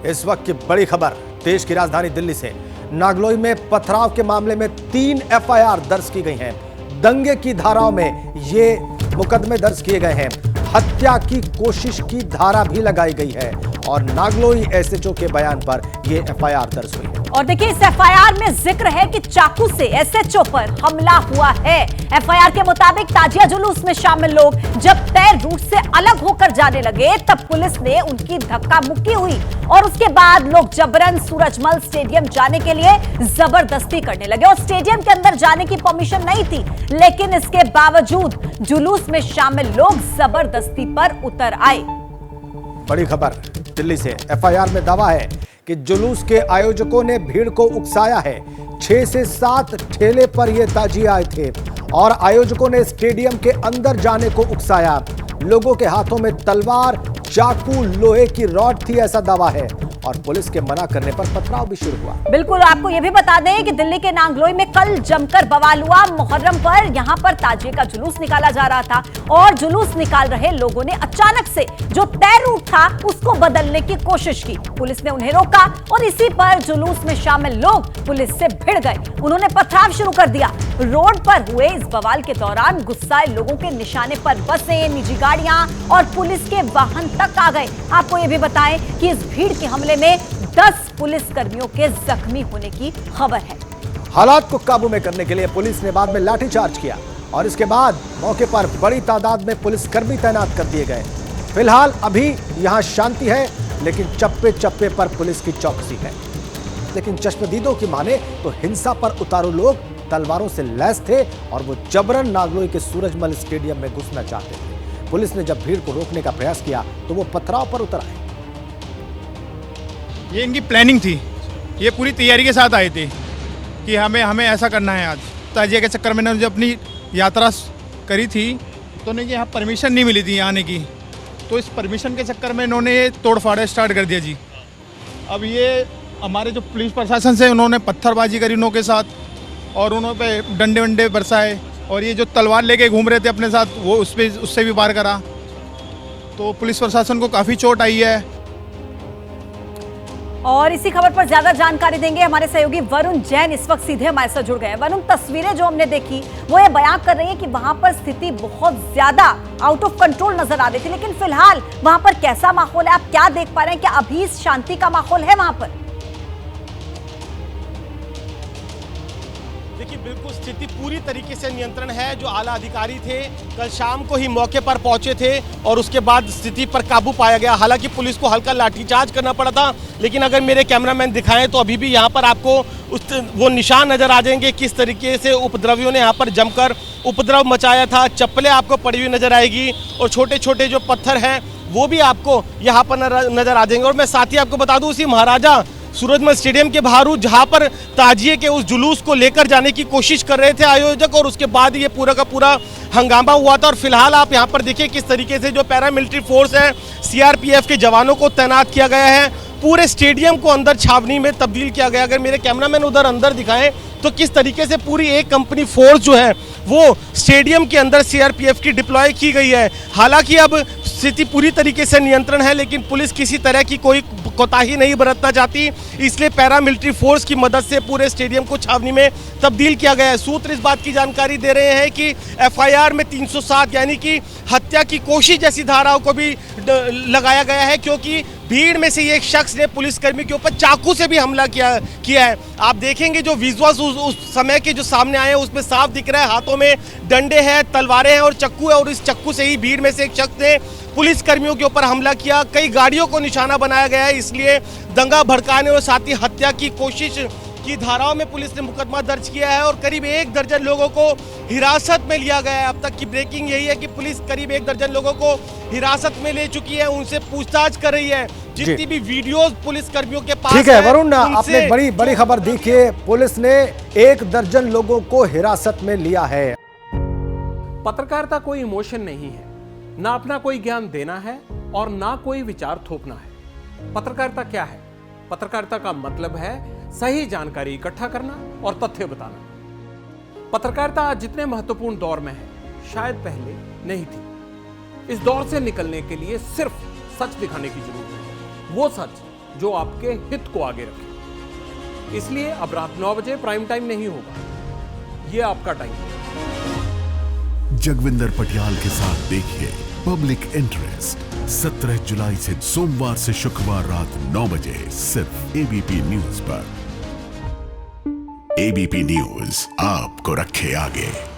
इस वक्त की बड़ी खबर देश की राजधानी दिल्ली से। नागलोई में पथराव के मामले में 3 एफआईआर दर्ज की गई हैं। दंगे की धाराओं में ये मुकदमे दर्ज किए गए हैं। हत्या की कोशिश की धारा भी लगाई गई है और नागलोई एसएचओ के बयान पर यह एफआईआर दर्ज हुई है। और देखिए, इस एफआईआर में जिक्र है कि चाकू से एसएचओ पर हमला हुआ है। एफआईआर के मुताबिक ताजिया जुलूस में शामिल लोग जब तय रूट से अलग होकर जाने लगे तब पुलिस ने उनकी धक्का मुक्की हुई और उसके बाद लोग जबरन सूरजमल स्टेडियम जाने के लिए जबरदस्ती करने लगे। और स्टेडियम के अंदर जाने की परमिशन नहीं थी, लेकिन इसके बावजूद जुलूस में शामिल लोग जबरदस्ती पर उतर आए। बड़ी खबर दिल्ली से। एफआईआर में दावा है कि जुलूस के आयोजकों ने भीड़ को उकसाया है। 6 से 7 ठेले पर ये ताजिए आए थे और आयोजकों ने स्टेडियम के अंदर जाने को उकसाया। लोगों के हाथों में तलवार, चाकू, लोहे की रॉड थी, ऐसा दावा है और पुलिस के मना करने पर पथराव भी शुरू हुआ। बिल्कुल, आपको यह भी बता दें कि दिल्ली के नांगलोई में कल जमकर बवाल हुआ। मुहर्रम पर यहां पर ताजिए का जुलूस निकाला जा रहा था और जुलूस निकाल रहे लोगों ने अचानक से जो तय रूट था उसको बदलने की कोशिश की। पुलिस ने उन्हें रोका और इसी पर जुलूस में शामिल लोग पुलिस से भिड़ गए। उन्होंने पथराव शुरू कर दिया। रोड पर हुए इस बवाल के दौरान गुस्साए लोगों के निशाने पर बसें, निजी गाड़ियां और पुलिस के वाहन तक आ गए। आपको यह भी बताएं कि इस भीड़ के हमले में 10 पुलिस कर्मियों के जख्मी होने की खबर है। हालात को काबू में करने के लिए पुलिस ने बाद में लाठीचार्ज किया और इसके बाद मौके पर बड़ी तादाद में पुलिसकर्मी तैनात कर दिए गए। फिलहाल अभी यहां शांति है, लेकिन चप्पे चप्पे पर पुलिस की चौकसी है। लेकिन चश्मदीदों की माने तो हिंसा पर उतारू लोग तलवारों से लैस थे और वो जबरन नागलोई के सूरजमल स्टेडियम में घुसना चाहते थे। पुलिस ने जब भीड़ को रोकने का प्रयास किया तो वो पथराव पर उतर आए। ये इनकी प्लानिंग थी, ये पूरी तैयारी के साथ आए थे कि हमें ऐसा करना है। आज ताजिया के चक्कर में इन्होंने जो अपनी यात्रा करी थी तो उन्हें यहाँ परमिशन नहीं मिली थी आने की, तो इस परमिशन के चक्कर में इन्होंने ये तोड़फाड़ स्टार्ट कर दिया जी। अब ये हमारे जो पुलिस प्रशासन से उन्होंने पत्थरबाजी करी उनके साथ और उन्होंने पे डंडे वंडे बरसाए और ये जो तलवार लेके घूम रहे थे अपने साथ वो उससे भी वार करा, तो पुलिस प्रशासन को काफ़ी चोट आई है। और इसी खबर पर ज्यादा जानकारी देंगे हमारे सहयोगी वरुण जैन इस वक्त सीधे हमारे साथ जुड़ गए हैं। वरुण, तस्वीरें जो हमने देखी वो ये बयान कर रही है कि वहां पर स्थिति बहुत ज्यादा आउट ऑफ कंट्रोल नजर आ रही थी, लेकिन फिलहाल वहां पर कैसा माहौल है, आप क्या देख पा रहे हैं? क्या अभी शांति का माहौल है वहां पर? देखिए, बिल्कुल स्थिति पूरी तरीके से नियंत्रण है। जो आला अधिकारी थे कल शाम को ही मौके पर पहुंचे थे और उसके बाद स्थिति पर काबू पाया गया। हालांकि पुलिस को हल्का लाठीचार्ज करना पड़ा था, लेकिन अगर मेरे कैमरामैन दिखाएं तो अभी भी यहां पर आपको वो निशान नजर आ जाएंगे किस तरीके से उपद्रवियों ने यहां पर जमकर उपद्रव मचाया था। चप्पलें आपको पड़ी हुई नजर आएगी और छोटे छोटे जो पत्थर हैं वो भी आपको यहाँ पर नजर आ जाएंगे। और मैं साथ ही आपको बता दूँ, उसी महाराजा सूरजमल स्टेडियम के बाहर हूँ जहाँ पर ताजिए के उस जुलूस को लेकर जाने की कोशिश कर रहे थे आयोजक और उसके बाद ये पूरा का पूरा हंगामा हुआ था। और फिलहाल आप यहाँ पर देखिए किस तरीके से जो पैरामिलिट्री फोर्स है, सीआरपीएफ के जवानों को तैनात किया गया है। पूरे स्टेडियम को अंदर छावनी में तब्दील किया गया। अगर मेरे कैमरामैन उधर अंदर दिखाएं तो किस तरीके से पूरी एक कंपनी फोर्स जो है वो स्टेडियम के अंदर सीआरपीएफ की डिप्लॉय की गई है। हालांकि अब स्थिति पूरी तरीके से नियंत्रण है, लेकिन पुलिस किसी तरह की कोई कोताही नहीं बरतना चाहती, इसलिए पैरामिलिट्री फोर्स की मदद से पूरे स्टेडियम को छावनी में तब्दील किया गया है। सूत्र इस बात की जानकारी दे रहे हैं कि एफआईआर में 307 यानी कि हत्या की कोशिश जैसी धाराओं को भी लगाया गया है, क्योंकि भीड़ में से एक शख्स ने पुलिसकर्मी के ऊपर चाकू से भी हमला किया है। आप देखेंगे जो विजुअल्स उस समय के जो सामने आए हैं उसमें साफ दिख रहा है, हाथों में डंडे हैं, तलवारें हैं और चक्कू है और इस चक्कू से ही भीड़ में से एक शख्स ने पुलिसकर्मियों के ऊपर हमला किया। कई गाड़ियों को निशाना बनाया गया है, इसलिए दंगा भड़काने और साथ ही हत्या की कोशिश की धाराओं में पुलिस ने मुकदमा दर्ज किया है और करीब 1 दर्जन लोगों को हिरासत में लिया गया है। अब तक की ब्रेकिंग यही है कि पुलिस करीब 1 दर्जन लोगों को हिरासत में ले चुकी है, उनसे पूछताछ कर रही है। जितनी भी वीडियोस पुलिस कर्मियों के पास ठीक है वरुण, आपने बड़ी खबर देखी है। पुलिस ने 1 दर्जन लोगों को हिरासत में लिया है। पत्रकारिता कोई इमोशन नहीं है, ना अपना कोई ज्ञान देना है और ना कोई विचार थोपना है। पत्रकारिता क्या है? पत्रकारिता का मतलब है सही जानकारी इकट्ठा करना और तथ्य बताना। पत्रकारिता आज जितने महत्वपूर्ण दौर में है शायद पहले नहीं थी। इस दौर से निकलने के लिए सिर्फ सच दिखाने की जरूरत है, वो सच जो आपके हित को आगे रखे। इसलिए अब रात 9 बजे प्राइम टाइम नहीं होगा, यह आपका टाइम है। जगविंदर पटियाल के साथ देखिए पब्लिक इंटरेस्ट 17 जुलाई से सोमवार से शुक्रवार रात 9 बजे सिर्फ एबीपी न्यूज पर। एबीपी न्यूज आपको रखे आगे।